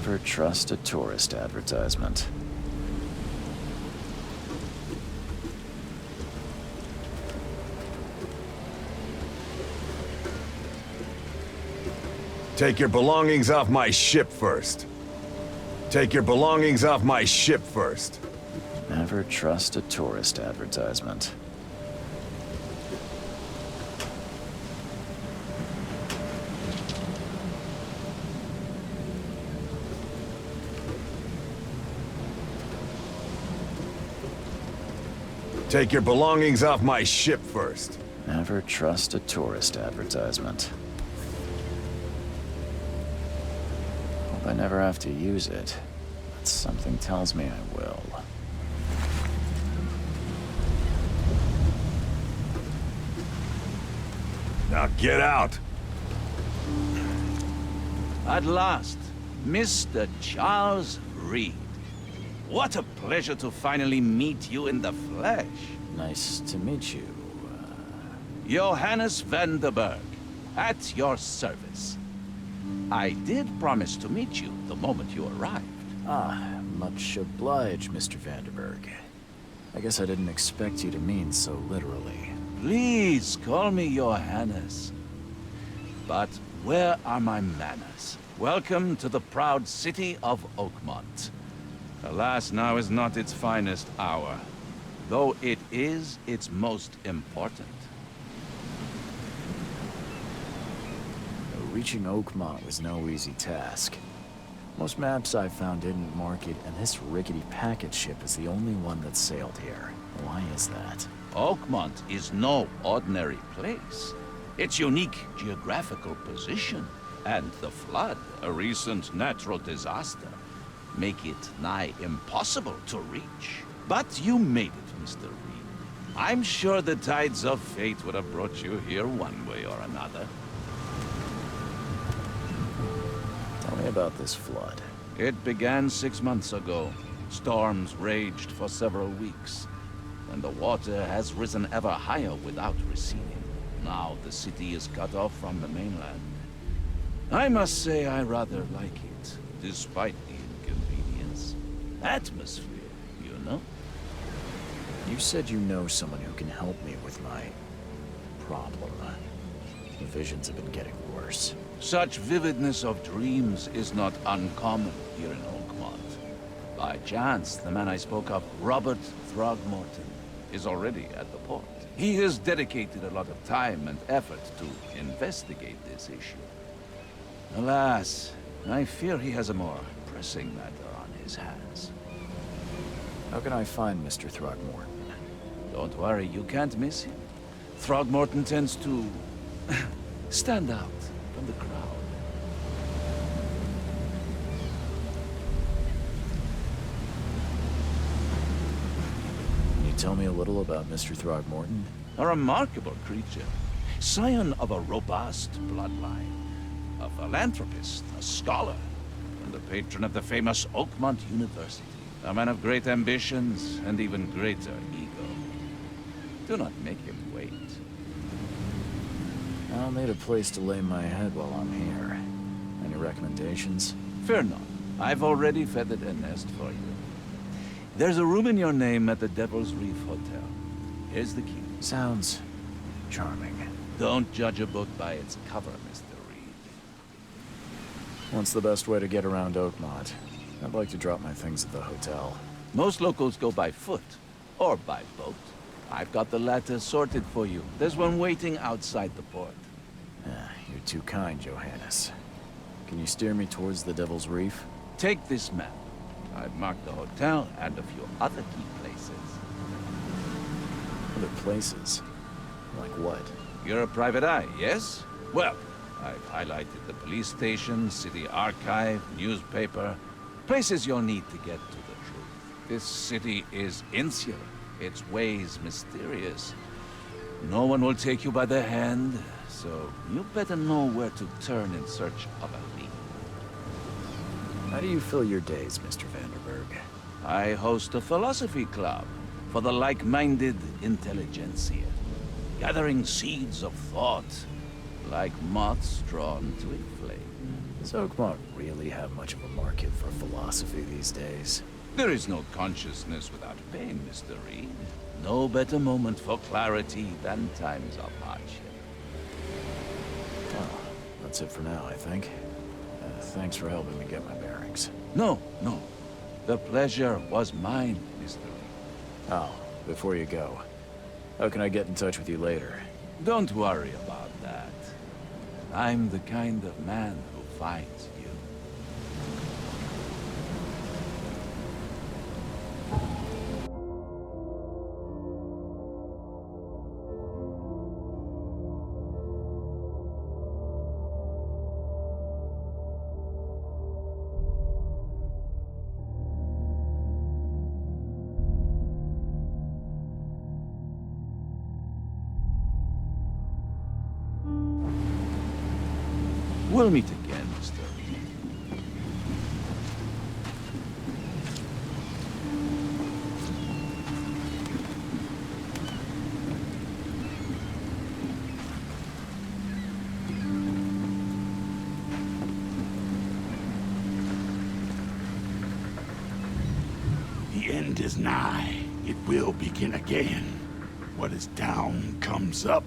Never trust a tourist advertisement. Take your belongings off my ship first. Take your belongings off my ship first. Never trust a tourist advertisement. Take your belongings off my ship first. Never trust a tourist advertisement. Hope I never have to use it, but something tells me I will. Now get out! At last, Mr. Charles Reed. What a pleasure to finally meet you in the flesh. Nice to meet you. Johannes van der Berg, at your service. I did promise to meet you the moment you arrived. Much obliged, Mr. Vanderberg. I guess I didn't expect you to mean so literally. Please call me Johannes. But where are my manners? Welcome to the proud city of Oakmont. Alas, now is not its finest hour, though it is its most important. Reaching Oakmont was no easy task. Most maps I found didn't mark it, and this rickety packet ship is the only one that sailed here. Why is that? Oakmont is no ordinary place. Its unique geographical position and the flood, a recent natural disaster, make it nigh impossible to reach. But you made it, Mr. Reed. I'm sure the tides of fate would have brought you here one way or another. Tell me about this flood. It began 6 months ago. Storms raged for several weeks, and the water has risen ever higher without receding. Now the city is cut off from the mainland. I must say I rather like it, despite the inconvenience. Atmosphere, you know? You said you know someone who can help me with my problem. The visions have been getting worse. Such vividness of dreams is not uncommon here in Oakmont. By chance, the man I spoke of, Robert Throgmorton, is already at the port. He has dedicated a lot of time and effort to investigate this issue. Alas, I fear he has a more pressing matter on his hands. How can I find Mr. Throgmorton? Don't worry, you can't miss him. Throgmorton tends to stand out from the crowd. tell me a little about Mr. Throgmorton? A remarkable creature. Scion of a robust bloodline. A philanthropist, a scholar, and the patron of the famous Oakmont University. A man of great ambitions and even greater ego. Do not make him wait. I'll need a place to lay my head while I'm here. Any recommendations? Fear not. I've already feathered a nest for you. There's a room in your name at the Devil's Reef Hotel. Here's the key. Sounds charming. Don't judge a book by its cover, Mr. Reed. What's the best way to get around Oakmont? I'd like to drop my things at the hotel. Most locals go by foot, or by boat. I've got the latter sorted for you. There's one waiting outside the port. You're too kind, Johannes. Can you steer me towards the Devil's Reef? Take this map. I've marked the hotel and a few other key places. Other places? Like what? You're a private eye, yes? Well, I've highlighted the police station, city archive, newspaper. Places you'll need to get to the truth. This city is insular. Its ways mysterious. No one will take you by the hand, so you better know where to turn in search of a lead. How do you fill your days, Mr. Vanderberg? I host a philosophy club for the like-minded intelligentsia, gathering seeds of thought, like moths drawn to a flame. Does Oakmont really have much of a market for philosophy these days? There is no consciousness without pain, Mr. Reed. No better moment for clarity than times of hardship. Well, that's it for now, I think. Thanks for helping me get my bearings. No. The pleasure was mine, Mr. Reed. Oh, before you go, how can I get in touch with you later? Don't worry about that. I'm the kind of man who finds you. We'll meet again, Mr. Reed. The end is nigh. It will begin again. What is down comes up.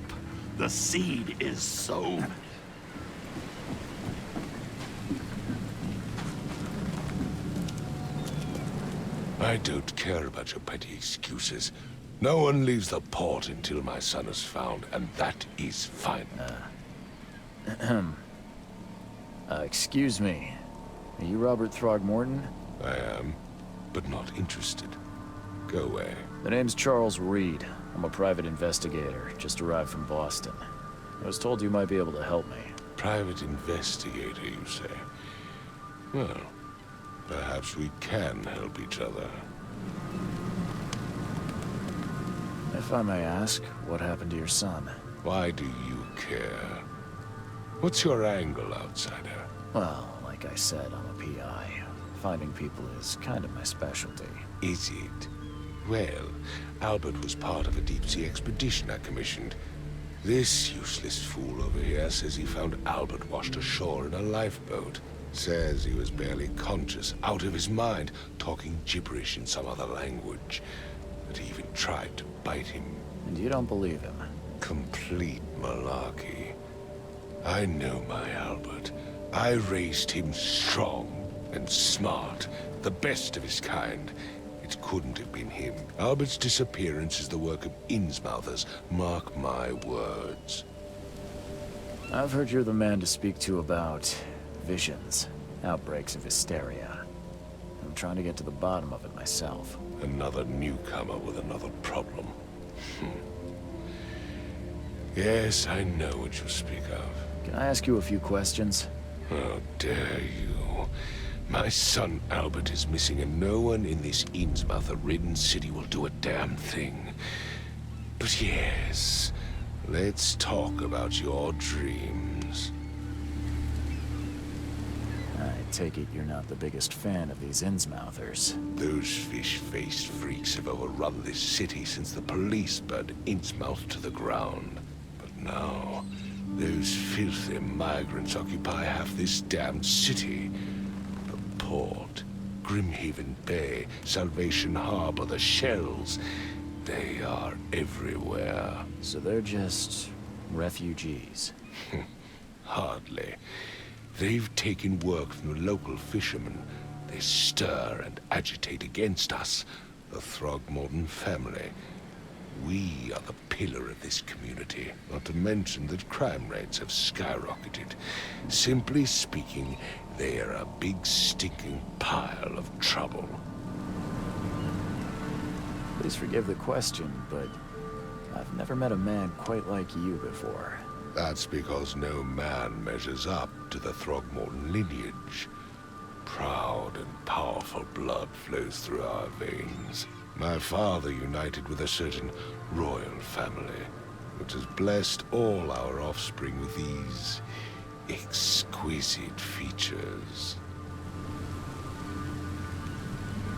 The seed is sown. I don't care about your petty excuses. No one leaves the port until my son is found, and that is fine. Excuse me. Are you Robert Throgmorton? I am, but not interested. Go away. The name's Charles Reed. I'm a private investigator, just arrived from Boston. I was told you might be able to help me. Private investigator, you say? Well, perhaps we can help each other. If I may ask, what happened to your son? Why do you care? What's your angle, outsider? Well, like I said, I'm a PI. Finding people is kind of my specialty. Is it? Well, Albert was part of a deep-sea expedition I commissioned. This useless fool over here says he found Albert washed ashore in a lifeboat. Says he was barely conscious, out of his mind, talking gibberish in some other language. That he even tried to bite him. And you don't believe him? Complete malarkey. I know my Albert. I raised him strong and smart, the best of his kind. It couldn't have been him. Albert's disappearance is the work of Innsmouthers. Mark my words. I've heard you're the man to speak to about visions, outbreaks of hysteria. I'm trying to get to the bottom of it myself. Another newcomer with another problem. Yes, I know what you speak of. Can I ask you a few questions? How dare you? My son Albert is missing, and no one in this Innsmouth-ridden city will do a damn thing. But yes, let's talk about your dreams. I take it you're not the biggest fan of these Innsmouthers. Those fish-faced freaks have overrun this city since the police burned Innsmouth to the ground. But now, those filthy migrants occupy half this damned city. The port, Grimhaven Bay, Salvation Harbor, the Shells. They are everywhere. So they're just refugees. Hardly. They've taken work from the local fishermen. They stir and agitate against us, the Throgmorton family. We are the pillar of this community, not to mention that crime rates have skyrocketed. Simply speaking, they are a big stinking pile of trouble. Please forgive the question, but I've never met a man quite like you before. That's because no man measures up to the Throgmorton lineage. Proud and powerful blood flows through our veins. My father united with a certain royal family, which has blessed all our offspring with these exquisite features.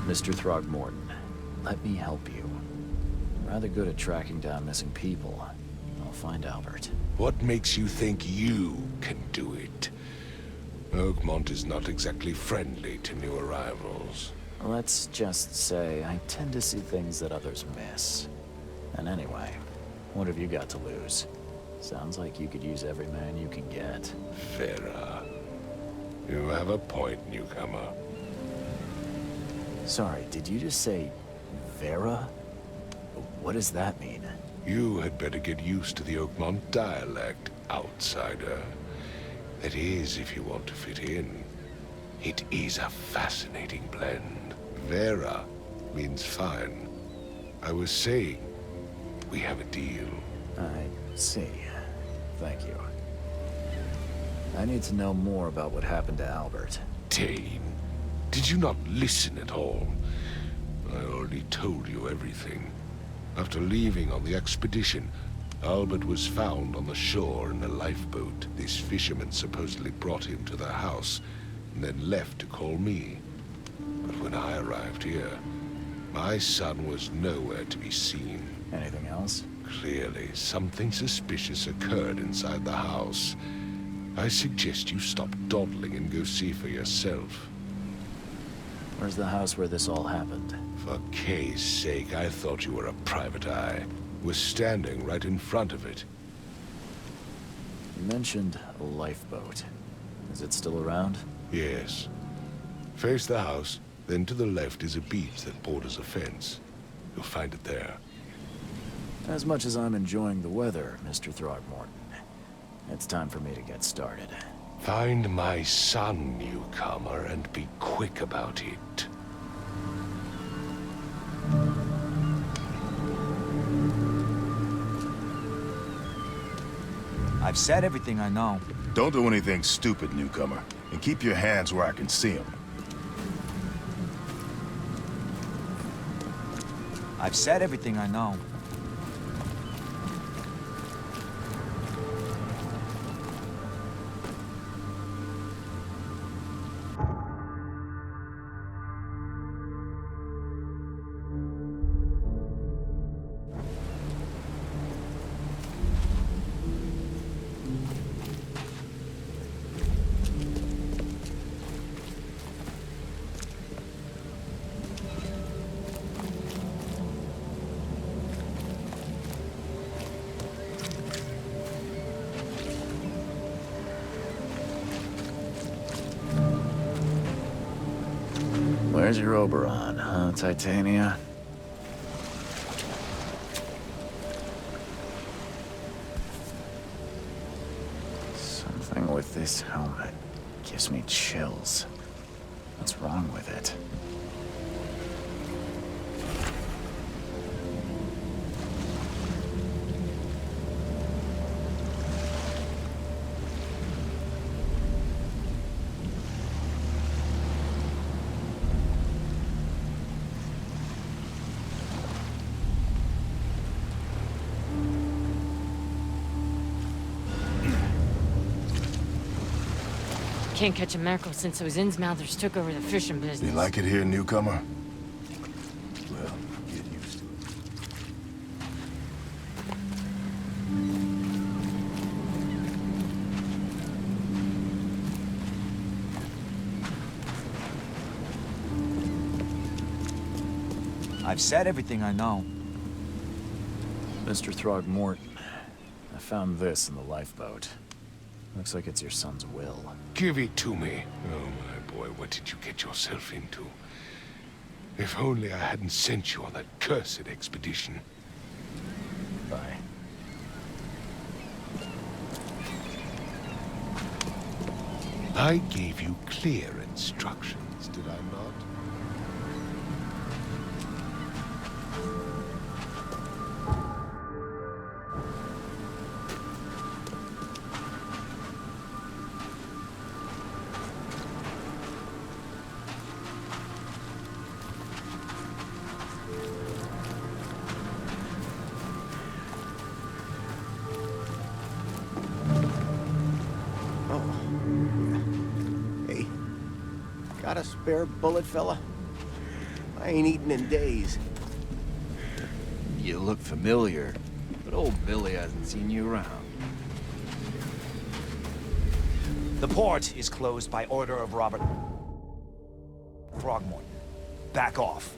Mr. Throgmorton, let me help you. I'm rather good at tracking down missing people. I'll find Albert. What makes you think you can do it? Oakmont is not exactly friendly to new arrivals. Let's just say I tend to see things that others miss. And anyway, what have you got to lose? Sounds like you could use every man you can get. Vera. You have a point, newcomer. Sorry, did you just say Vera? What does that mean? You had better get used to the Oakmont dialect, outsider. That is, if you want to fit in. It is a fascinating blend. Vera means fine. I was saying, we have a deal. I see. Thank you. I need to know more about what happened to Albert. Dane, did you not listen at all? I already told you everything. After leaving on the expedition, Albert was found on the shore in a lifeboat. This fisherman supposedly brought him to their house, and then left to call me. But when I arrived here, my son was nowhere to be seen. Anything else? Clearly, something suspicious occurred inside the house. I suggest you stop dawdling and go see for yourself. Where's the house where this all happened? For Kay's sake, I thought you were a private eye. We're standing right in front of it. You mentioned a lifeboat. Is it still around? Yes. Face the house, then to the left is a beach that borders a fence. You'll find it there. As much as I'm enjoying the weather, Mr. Throgmorton, it's time for me to get started. Find my son, newcomer, and be quick about it. I've said everything I know. Don't do anything stupid, newcomer. And keep your hands where I can see them. I've said everything I know. Where's your Oberon, huh, Titania? Something with this helmet gives me chills. What's wrong with it? can't catch a mackerel since those Innsmouthers took over the fishing business. You like it here, newcomer? Well, get used to it. I've said everything I know. Mr. Throgmorton, I found this in the lifeboat. Looks like it's your son's will. Give it to me. Oh, my boy, what did you get yourself into? If only I hadn't sent you on that cursed expedition. Bye. I gave you clear instructions, did I not? Hey, got a spare bullet, fella? I ain't eaten in days. You look familiar, but old Billy hasn't seen you around. The port is closed by order of Robert Throgmorton. Back off.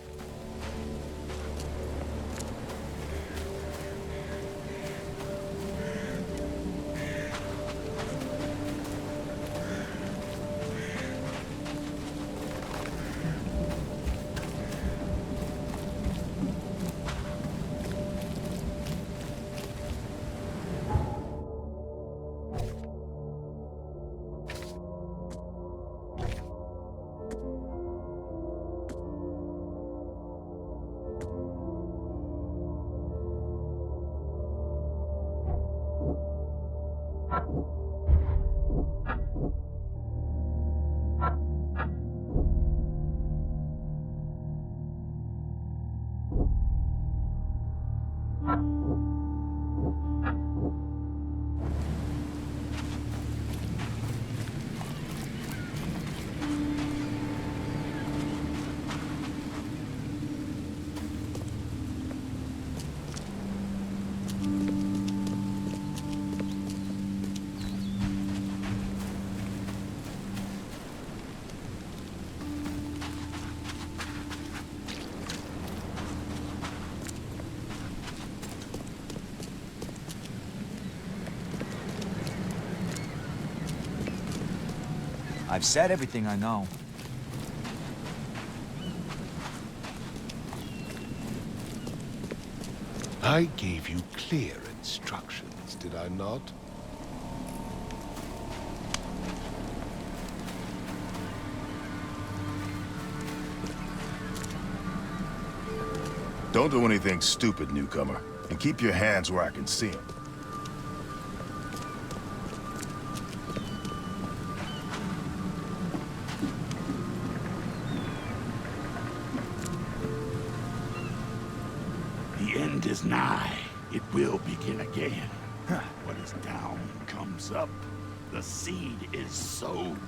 I've said everything I know. I gave you clear instructions, did I not? Don't do anything stupid, newcomer. And keep your hands where I can see them. The end is nigh. It will begin again. What is down comes up. The seed is sown.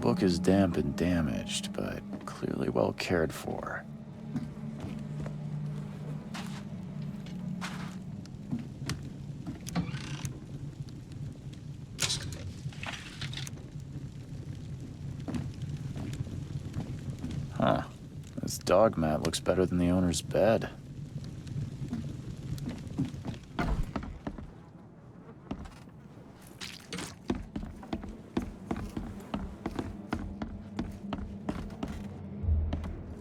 book is damp and damaged, but clearly well cared for. Huh. This dog mat looks better than the owner's bed.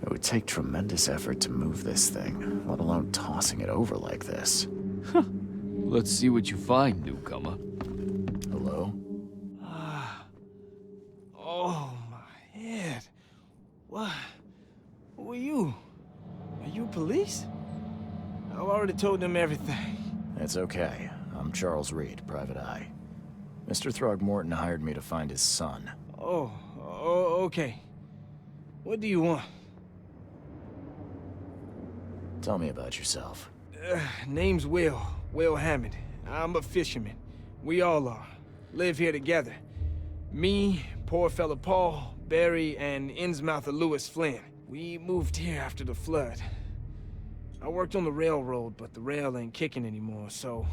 It would take tremendous effort to move this thing, let alone tossing it over like this. Let's see what you find, newcomer. Hello? Oh, my head. What? Who are you? Are you police? I've already told them everything. It's okay. I'm Charles Reed, Private Eye. Mr. Throgmorton hired me to find his son. Oh, okay. What do you want? Tell me about yourself. Name's Will Hammond. I'm a fisherman. We all are. Live here together. Me, poor fella Paul, Barry, and Innsmouther Lewis Flynn. We moved here after the flood. I worked on the railroad, but the rail ain't kicking anymore, so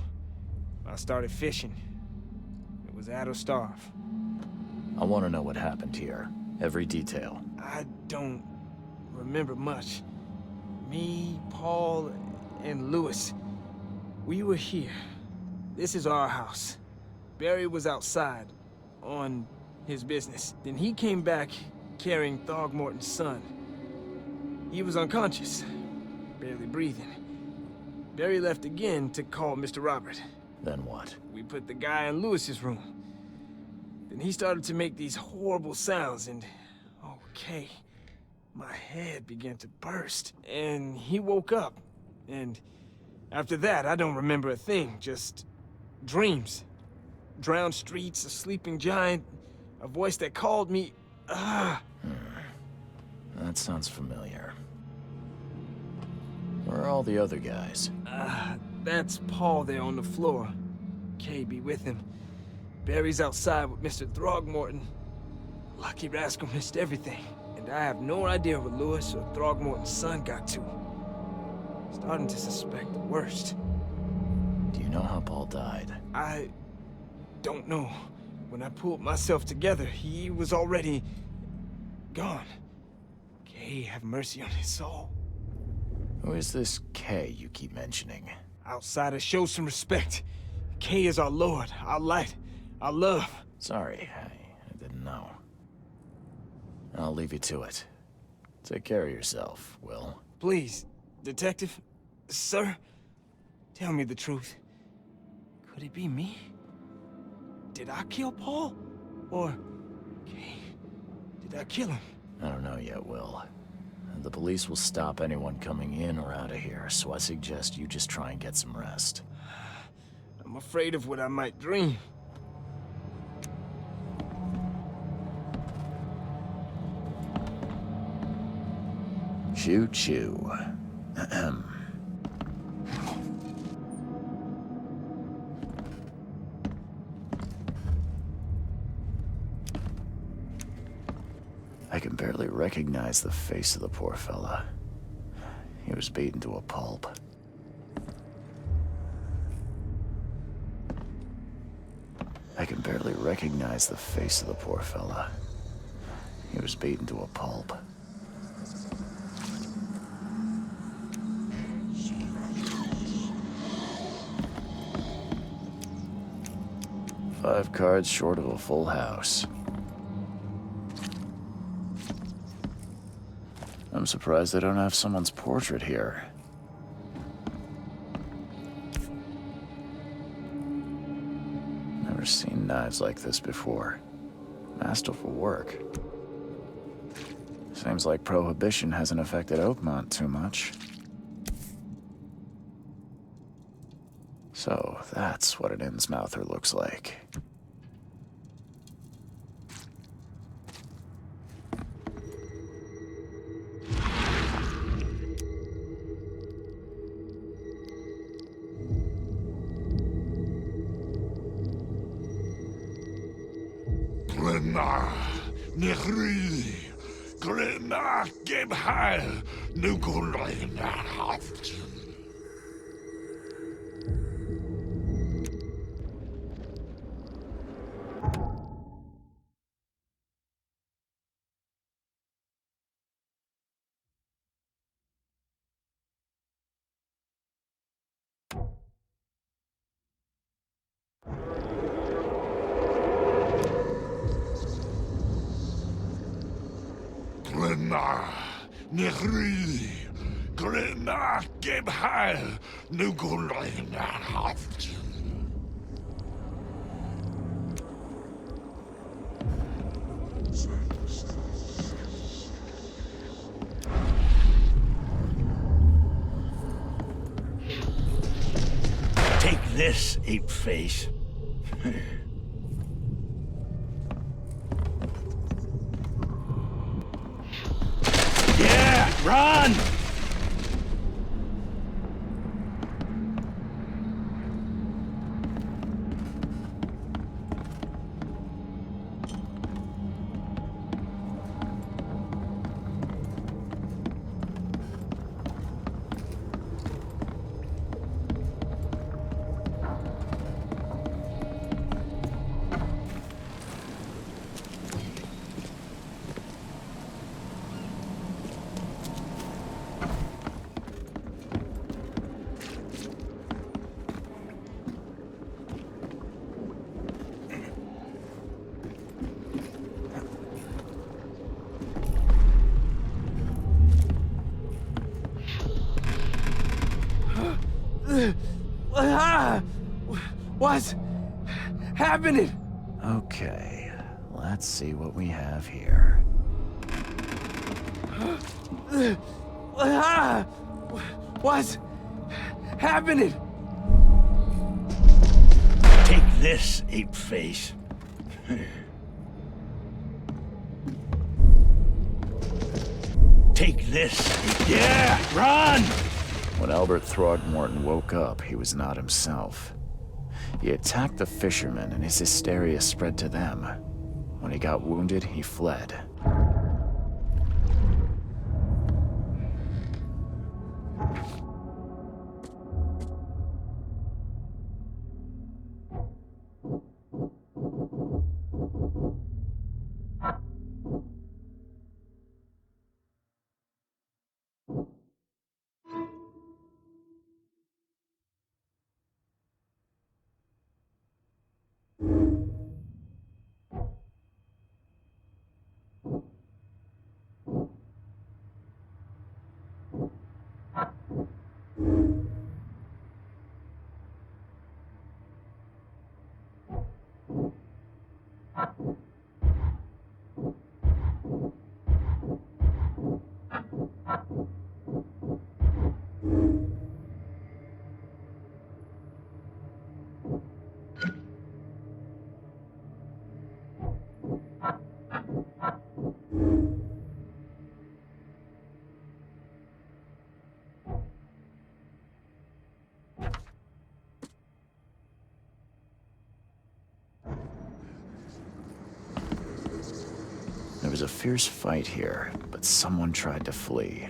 I started fishing. It was out of starve. I want to know what happened here. Every detail. I don't remember much. Me, Paul, and Lewis, we were here. This is our house. Barry was outside, on his business. Then he came back carrying Throgmorton's son. He was unconscious, barely breathing. Barry left again to call Mr. Robert. Then what? We put the guy in Lewis's room. Then he started to make these horrible sounds and... okay. My head began to burst, and he woke up. And after that, I don't remember a thing, just dreams. Drowned streets, a sleeping giant, a voice that called me. That sounds familiar. Where are all the other guys? That's Paul there on the floor. Kay be with him. Barry's outside with Mr. Throgmorton. Lucky rascal missed everything. And I have no idea what Lewis or Throgmorton's son got to. Starting to suspect the worst. Do you know how Paul died? I don't know. When I pulled myself together, he was already gone. Kay have mercy on his soul. Who is this Kay you keep mentioning? Outsiders, show some respect. Kay is our lord, our light, our love. Sorry, I didn't know. I'll leave you to it. Take care of yourself, Will. Please, detective, sir, tell me the truth. Could it be me? Did I kill Paul? Or, Kay, did I kill him? I don't know yet, Will. The police will stop anyone coming in or out of here, so I suggest you just try and get some rest. I'm afraid of what I might dream. Choo-choo. Ahem. I can barely recognize the face of the poor fella. He was beaten to a pulp. I can barely recognize the face of the poor fella. He was beaten to a pulp. Five cards short of a full house. I'm surprised they don't have someone's portrait here. Never seen knives like this before. Masterful work. Seems like Prohibition hasn't affected Oakmont too much. So that's what an Innsmouther looks like. Nechri, Grena, Gebheil, Nukulina, Grena, Nechri, Grena, Gebheil, Nukulina, Take this, ape face. Yeah, run! What's happening? Okay, let's see what we have here. What's happening? Take this, ape face. Take this, ape. Yeah, run! When Albert Throgmorton woke up, he was not himself. He attacked the fishermen, and his hysteria spread to them. When he got wounded, he fled. There was a fierce fight here, but someone tried to flee.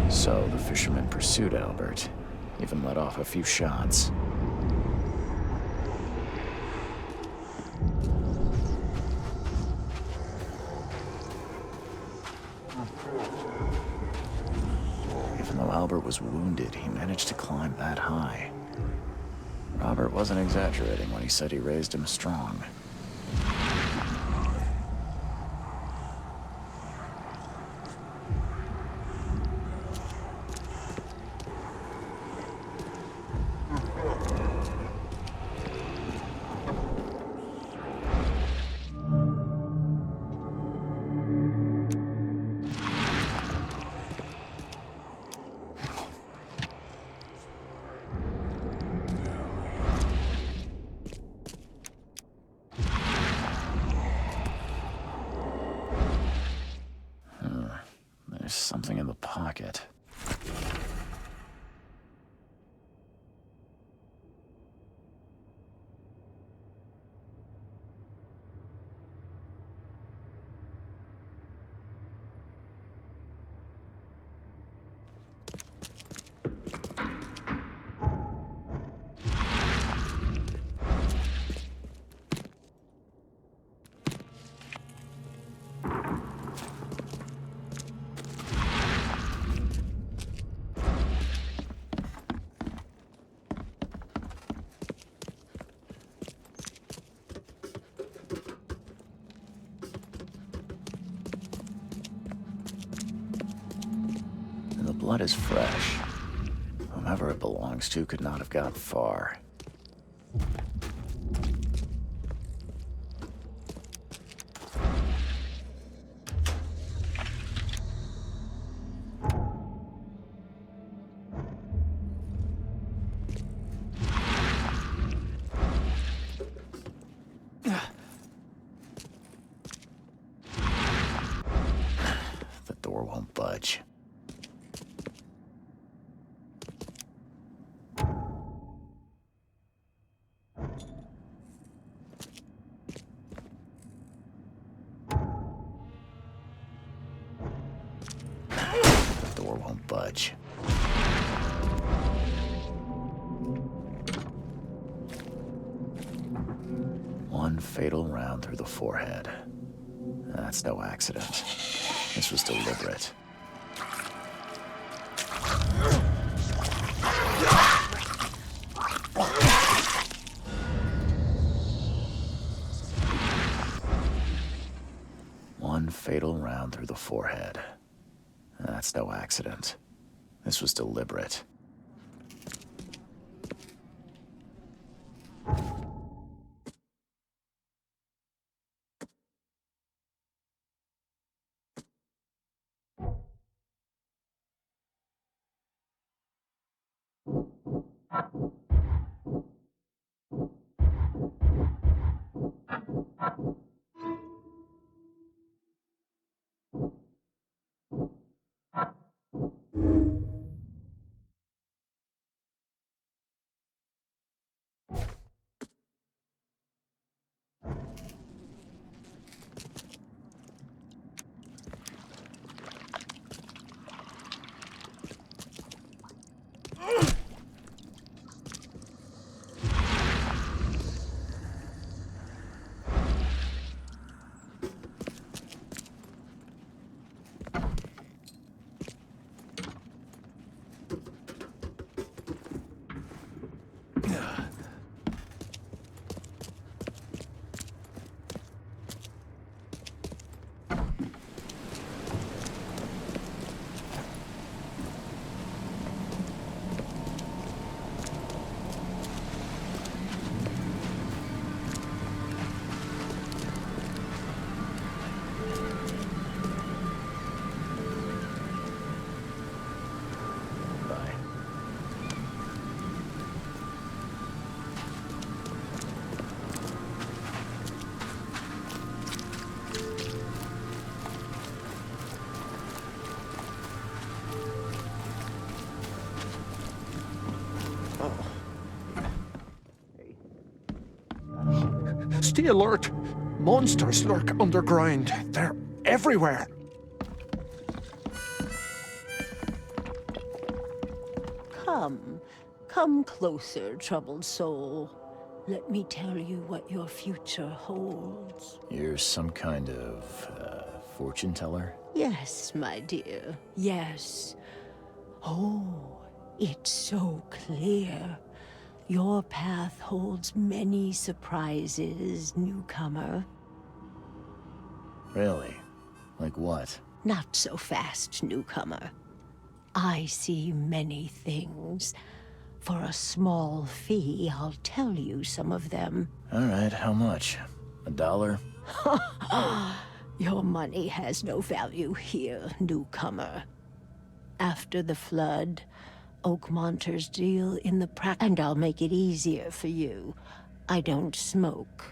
So the fishermen pursued Albert, even let off a few shots. Even though Albert was wounded, he managed to climb that high. Robert wasn't exaggerating when he said he raised him strong. something in the pocket. The blood is fresh. Whomever it belongs to could not have got far. The door won't budge. The door won't budge. One fatal round through the forehead. That's no accident. This was deliberate. One fatal round through the forehead. That's no accident. This was deliberate. Stay alert! Monsters lurk underground. They're everywhere. Come closer, troubled soul. Let me tell you what your future holds. You're some kind of, fortune teller? Yes, my dear, yes. Oh, it's so clear. Your path holds many surprises, newcomer. Really? Like what? Not so fast, newcomer. I see many things. For a small fee, I'll tell you some of them. All right, how much? $1? Your money has no value here, newcomer. After the flood, Oakmonters deal in the and I'll make it easier for you. I don't smoke.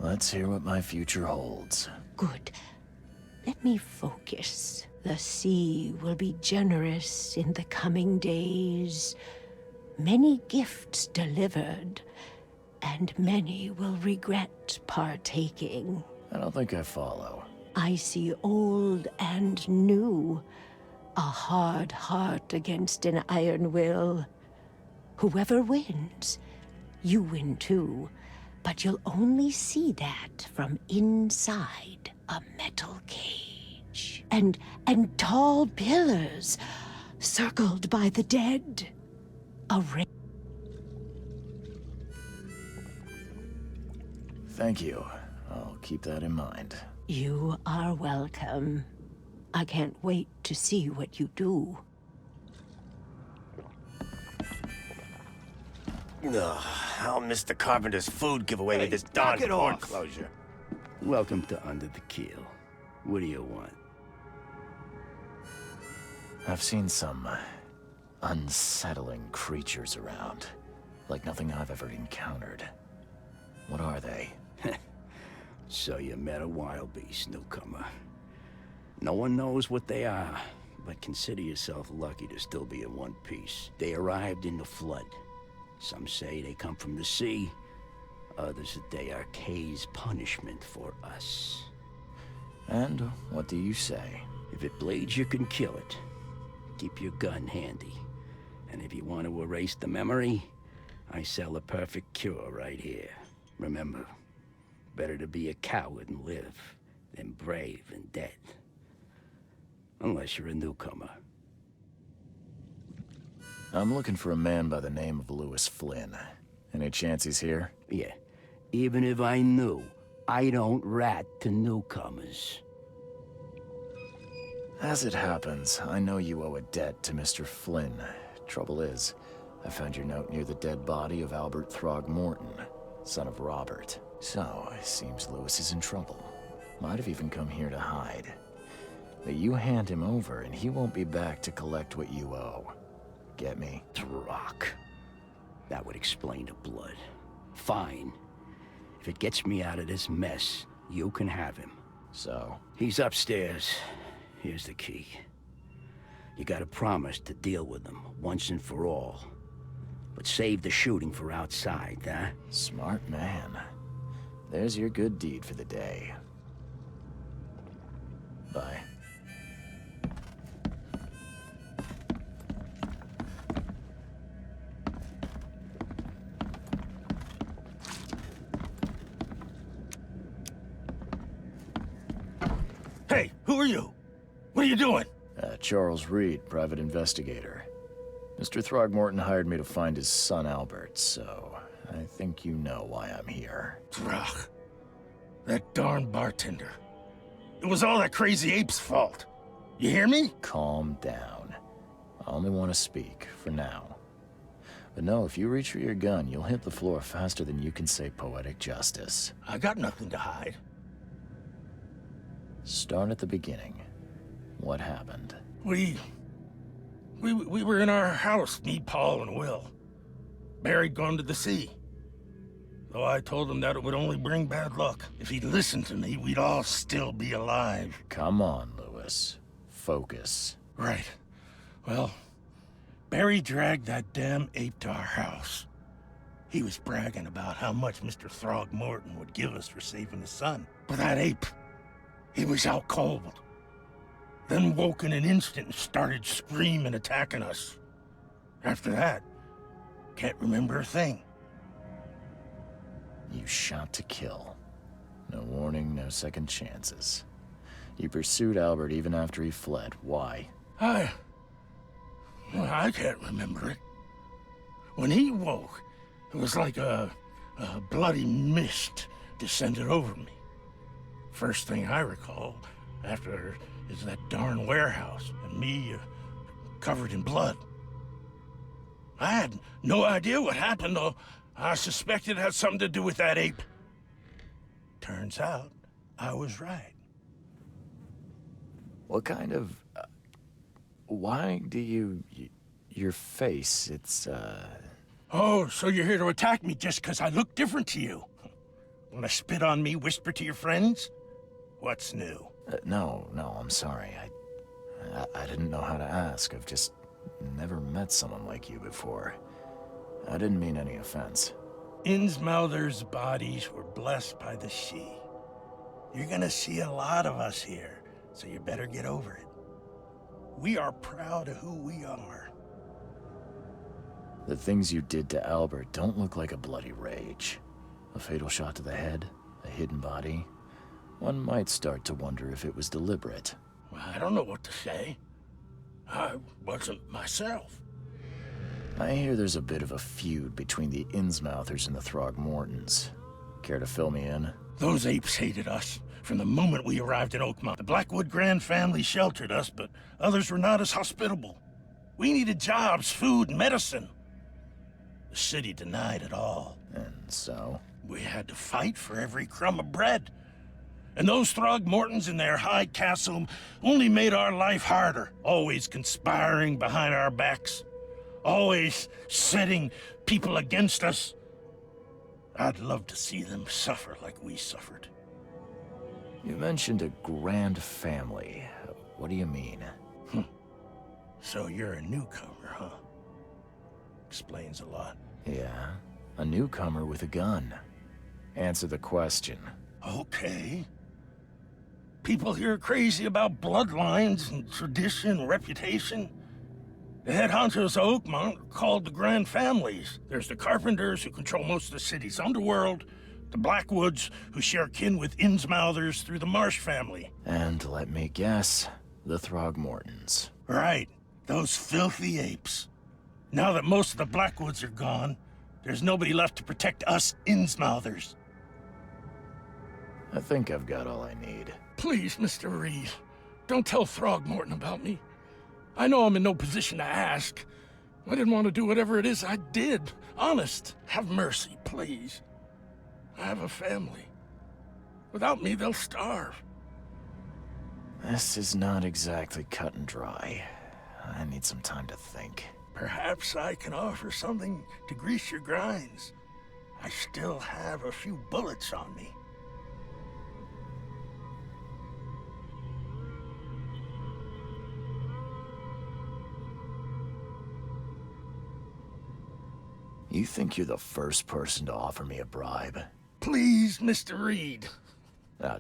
Let's hear what my future holds. Good. Let me focus. The sea will be generous in the coming days. Many gifts delivered, and many will regret partaking. I don't think I follow. I see old and new. A hard heart against an iron will. Whoever wins, you win too. But you'll only see that from inside a metal cage. And tall pillars, circled by the dead. A Thank you. I'll keep that in mind. You are welcome. I can't wait to see what you do. Ugh, I'll miss the carpenter's food giveaway with this darn porn closure. Welcome to Under the Keel. What do you want? I've seen some unsettling creatures around. Like nothing I've ever encountered. What are they? So you met a wild beast, newcomer. No one knows what they are, but consider yourself lucky to still be in one piece. They arrived in the flood. Some say they come from the sea. Others that they are Kay's punishment for us. And what do you say? If it bleeds, you can kill it. Keep your gun handy. And if you want to erase the memory, I sell a perfect cure right here. Remember, better to be a coward and live than brave and dead. Unless you're a newcomer. I'm looking for a man by the name of Louis Flynn. Any chance he's here? Yeah. Even if I knew, I don't rat to newcomers. As it happens, I know you owe a debt to Mr. Flynn. Trouble is, I found your note near the dead body of Albert Throgmorton, son of Robert. So, it seems Louis is in trouble. Might have even come here to hide. But you hand him over and he won't be back to collect what you owe. Get me? Throck. That would explain the blood. Fine. If it gets me out of this mess, you can have him. So? He's upstairs. Here's the key. You gotta promise to deal with him, once and for all. But save the shooting for outside, huh? Smart man. There's your good deed for the day. Bye. Hey, who are you? What are you doing? Charles Reed, private investigator. Mr. Throgmorton hired me to find his son Albert, so I think you know why I'm here. Throg. That darn bartender. It was all that crazy ape's fault. You hear me? Calm down. I only want to speak, for now. But no, if you reach for your gun, you'll hit the floor faster than you can say poetic justice. I got nothing to hide. Start at the beginning. What happened? We were in our house, me, Paul, and Will. Barry'd gone to the sea. Though I told him that it would only bring bad luck. If he'd listened to me, we'd all still be alive. Come on, Louis. Focus. Right. Well, Barry dragged that damn ape to our house. He was bragging about how much Mr. Throgmorton would give us for saving his son. But that ape, he was out cold. Then woke in an instant and started screaming, attacking us. After that, can't remember a thing. You shot to kill. No warning, no second chances. You pursued Albert even after he fled. Why? I can't remember it. When he woke, it was like a bloody mist descended over me. First thing I recall after is that darn warehouse and me covered in blood. I had no idea what happened, though. I suspected it had something to do with that ape. Turns out, I was right. What kind of... why do you... your face, it's, Oh, so you're here to attack me just because I look different to you? Want to spit on me, whisper to your friends? What's new? No, I'm sorry. I didn't know how to ask. I've just never met someone like you before. I didn't mean any offense. Innsmouther's bodies were blessed by the sea. You're gonna see a lot of us here, so you better get over it. We are proud of who we are. The things you did to Albert don't look like a bloody rage. A fatal shot to the head, a hidden body. One might start to wonder if it was deliberate. Well, I don't know what to say. I wasn't myself. I hear there's a bit of a feud between the Innsmouthers and the Throgmortons. Care to fill me in? Those apes hated us from the moment we arrived in Oakmont. The Blackwood Grand family sheltered us, but others were not as hospitable. We needed jobs, food, and medicine. The city denied it all. And so? We had to fight for every crumb of bread. And those Throgmortons in their high castle only made our life harder, always conspiring behind our backs, always setting people against us. I'd love to see them suffer like we suffered. You mentioned a grand family. What do you mean? So you're a newcomer, huh? Explains a lot. Yeah, a newcomer with a gun. Answer the question. Okay. People here are crazy about bloodlines and tradition and reputation. The head honchos of Oakmont are called the Grand Families. There's the Carpenters, who control most of the city's underworld, the Blackwoods, who share kin with Innsmouthers through the Marsh family. And let me guess, the Throgmortons. Right, those filthy apes. Now that most of the Blackwoods are gone, there's nobody left to protect us Innsmouthers. I think I've got all I need. Please, Mr. Reed, don't tell Throgmorton about me. I know I'm in no position to ask. I didn't want to do whatever it is I did. Honest, have mercy, please. I have a family. Without me, they'll starve. This is not exactly cut and dry. I need some time to think. Perhaps I can offer something to grease your grinds. I still have a few bullets on me. You think you're the first person to offer me a bribe? Please, Mr. Reed.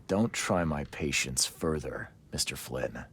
Don't try my patience further, Mr. Flynn.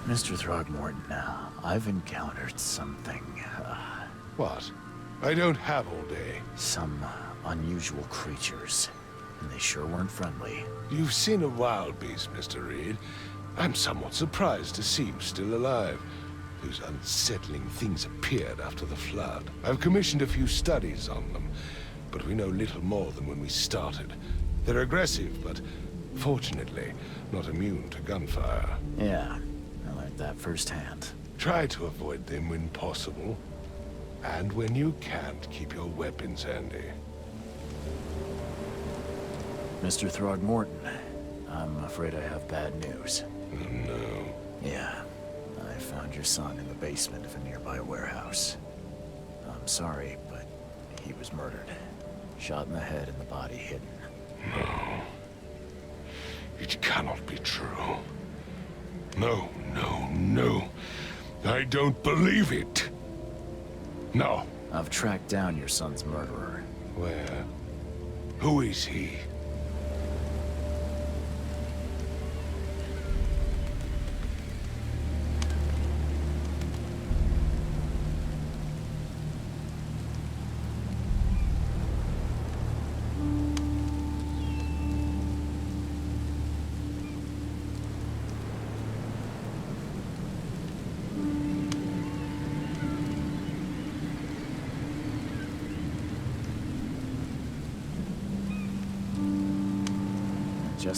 Mr. Throgmorton, I've encountered something. What? I don't have all day. Some unusual creatures. And they sure weren't friendly. You've seen a wild beast, Mr. Reed. I'm somewhat surprised to see him still alive. Those unsettling things appeared after the flood. I've commissioned a few studies on them, but we know little more than when we started. They're aggressive, but fortunately, not immune to gunfire. Yeah, I learned that firsthand. Try to avoid them when possible. And when you can't, keep your weapons handy. Mr. Throgmorton, I'm afraid I have bad news. No. Yeah, I found your son in the basement of a nearby warehouse. I'm sorry, but he was murdered. Shot in the head and the body hidden. No. It cannot be true. No, no, no. I don't believe it. No. I've tracked down your son's murderer. Where? Who is he?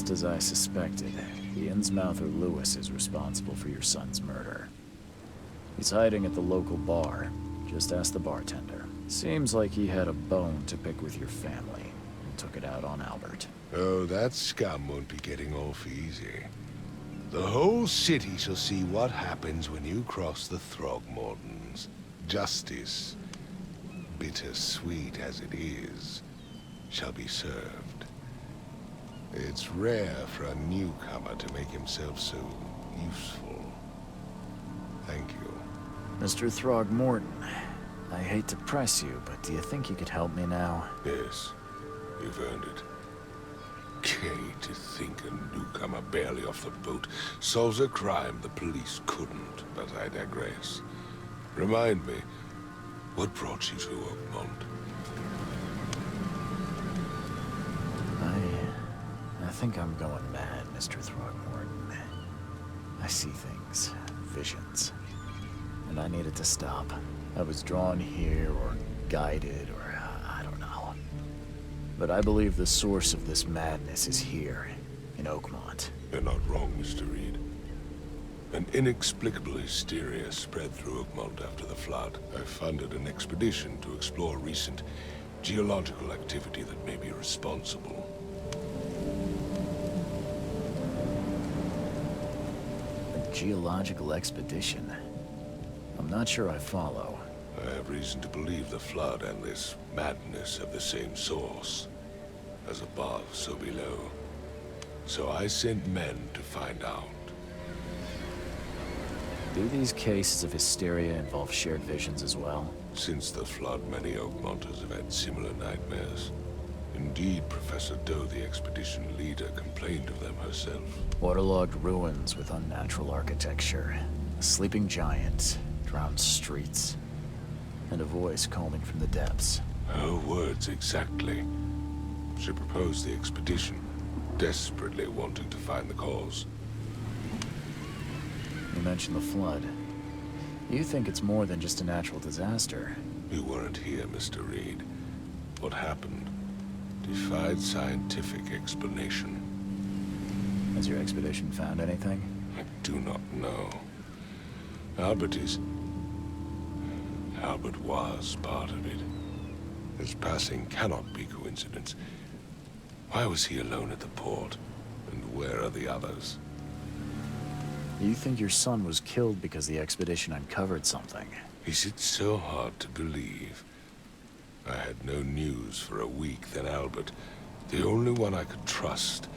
Just as I suspected, the Innsmouther Lewis is responsible for your son's murder. He's hiding at the local bar. Just ask the bartender. Seems like he had a bone to pick with your family and took it out on Albert. Oh, that scum won't be getting off easy. The whole city shall see what happens when you cross the Throgmortons. Justice, bittersweet as it is, shall be served. It's rare for a newcomer to make himself so useful. Thank you. Mr. Throgmorton, I hate to press you, but do you think you could help me now? Yes, you've earned it. Gay to think a newcomer barely off the boat solves a crime the police couldn't, but I digress. Remind me, what brought you to Oakmont? I think I'm going mad, Mr. Throgmorton. I see things, visions, and I needed to stop. I was drawn here, or guided, or I don't know. But I believe the source of this madness is here, in Oakmont. You're not wrong, Mr. Reed. An inexplicable hysteria spread through Oakmont after the flood. I funded an expedition to explore recent geological activity that may be responsible. Geological expedition? I'm not sure I follow. I have reason to believe the flood and this madness have the same source. As above, so below. So I sent men to find out. Do these cases of hysteria involve shared visions as well? Since the flood, many Oakmonters have had similar nightmares. Indeed, Professor Doe, the expedition leader, complained of them herself. Waterlogged ruins with unnatural architecture, a sleeping giant, drowned streets, and a voice calling from the depths. Her words exactly. She proposed the expedition, desperately wanting to find the cause. You mentioned the flood. You think it's more than just a natural disaster? You weren't here, Mr. Reed. What happened defied scientific explanation. Has your expedition found anything? I do not know. Albert was part of it. His passing cannot be coincidence. Why was he alone at the port? And where are the others? You think your son was killed because the expedition uncovered something? Is it so hard to believe? I had no news for a week, then Albert, the only one I could trust,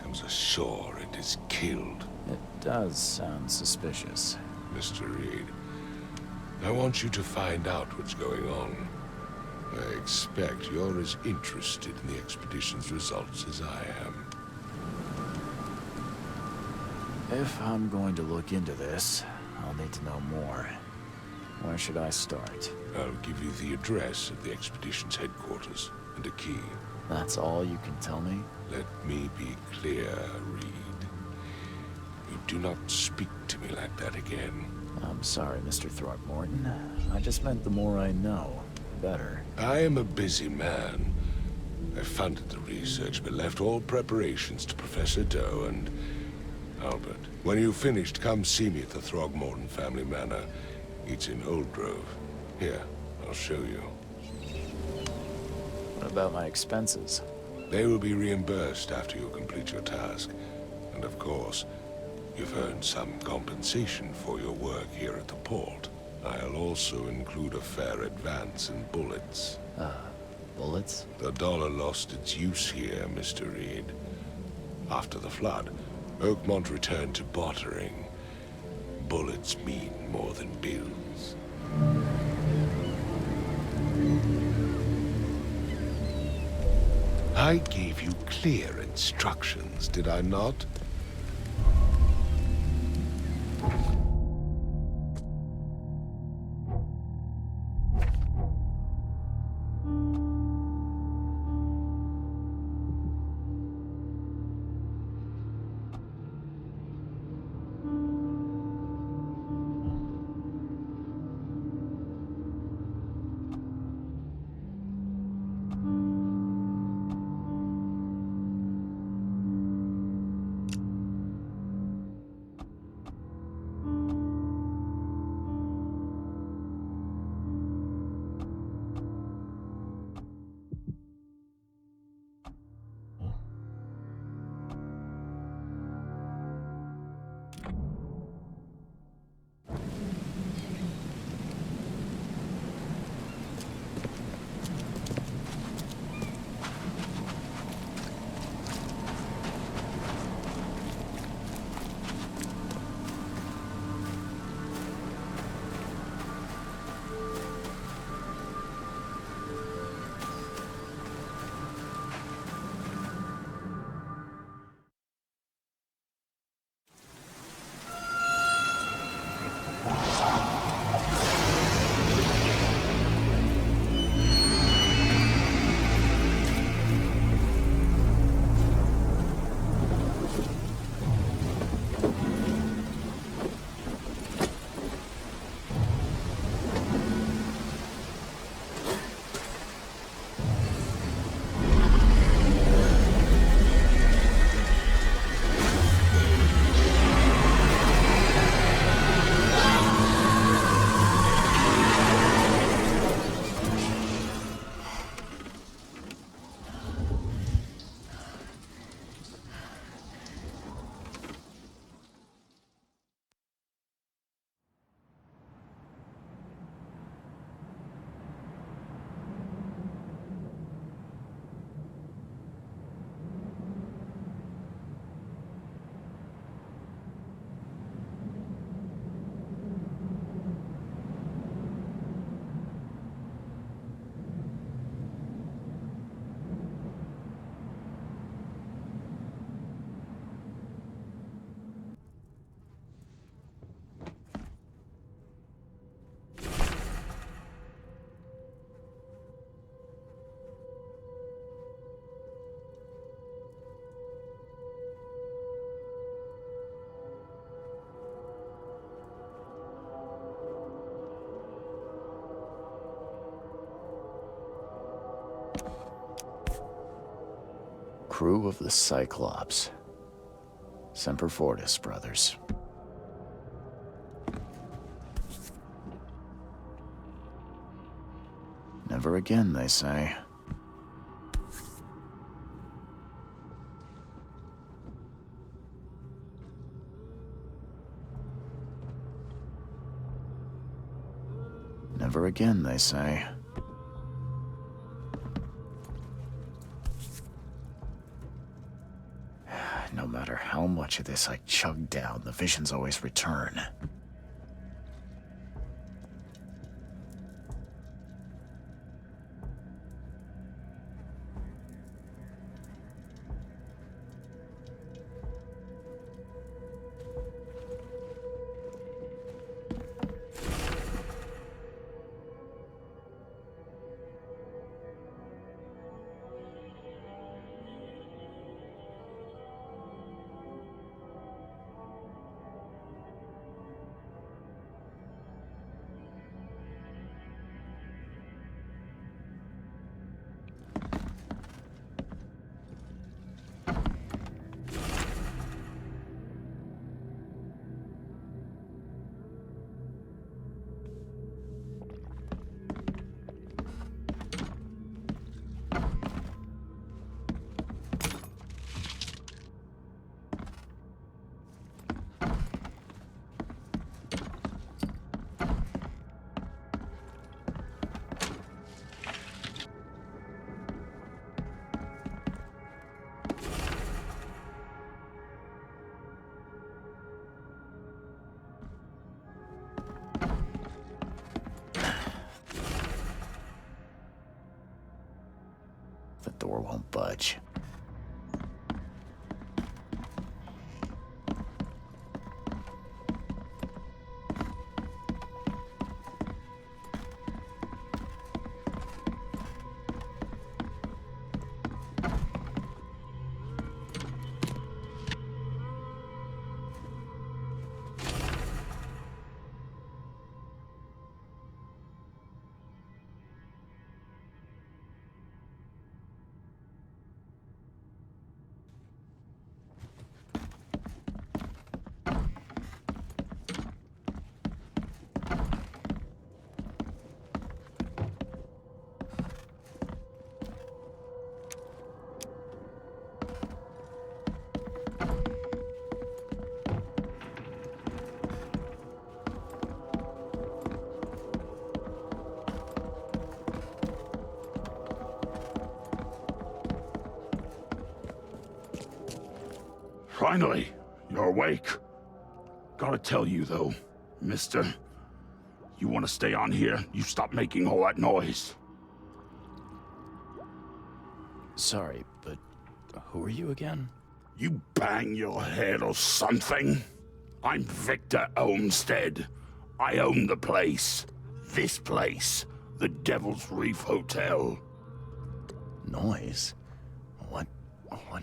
comes ashore and is killed. It does sound suspicious. Mr. Reed, I want you to find out what's going on. I expect you're as interested in the expedition's results as I am. If I'm going to look into this, I'll need to know more. Where should I start? I'll give you the address of the expedition's headquarters and a key. That's all you can tell me? Let me be clear, Reed. You do not speak to me like that again. I'm sorry, Mr. Throgmorton. I just meant the more I know, the better. I am a busy man. I funded the research, but left all preparations to Professor Doe and Albert. When you've finished, come see me at the Throgmorton family manor. It's in Old Grove. Here, I'll show you. What about my expenses? They will be reimbursed after you complete your task. And of course, you've earned some compensation for your work here at the port. I'll also include a fair advance in bullets. Bullets? The dollar lost its use here, Mr. Reed. After the flood, Oakmont returned to bartering. Bullets mean more than bills. I gave you clear instructions, did I not? Crew of the Cyclops. Semper Fortis, brothers. Never again, they say. Never again, they say. No matter how much of this I chug down, the visions always return. won't budge. Finally, you're awake. Gotta tell you, though, mister, you want to stay on here, you stop making all that noise. Sorry, but who are you again? You bang your head or something? I'm Victor Olmsted. I own the place. This place. The Devil's Reef Hotel. Noise? What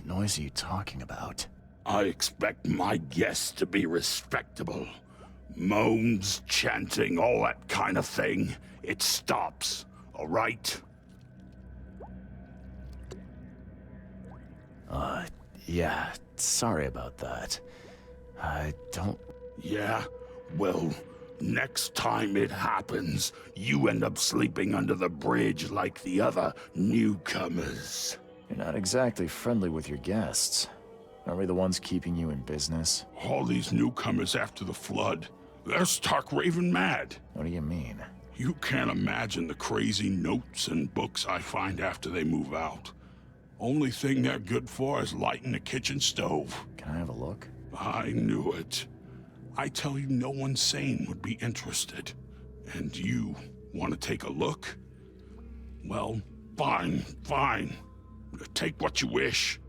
noise are you talking about? I expect my guests to be respectable. Moans, chanting, all that kind of thing. It stops, all right? Yeah, sorry about that. I don't... Yeah? Well, next time it happens, you end up sleeping under the bridge like the other newcomers. You're not exactly friendly with your guests. Aren't we the ones keeping you in business? All these newcomers after the flood, they're stark raving mad. What do you mean? You can't imagine the crazy notes and books I find after they move out. Only thing they're good for is lighting the kitchen stove. Can I have a look? I knew it. I tell you, no one sane would be interested. And you want to take a look? Well, fine. Take what you wish.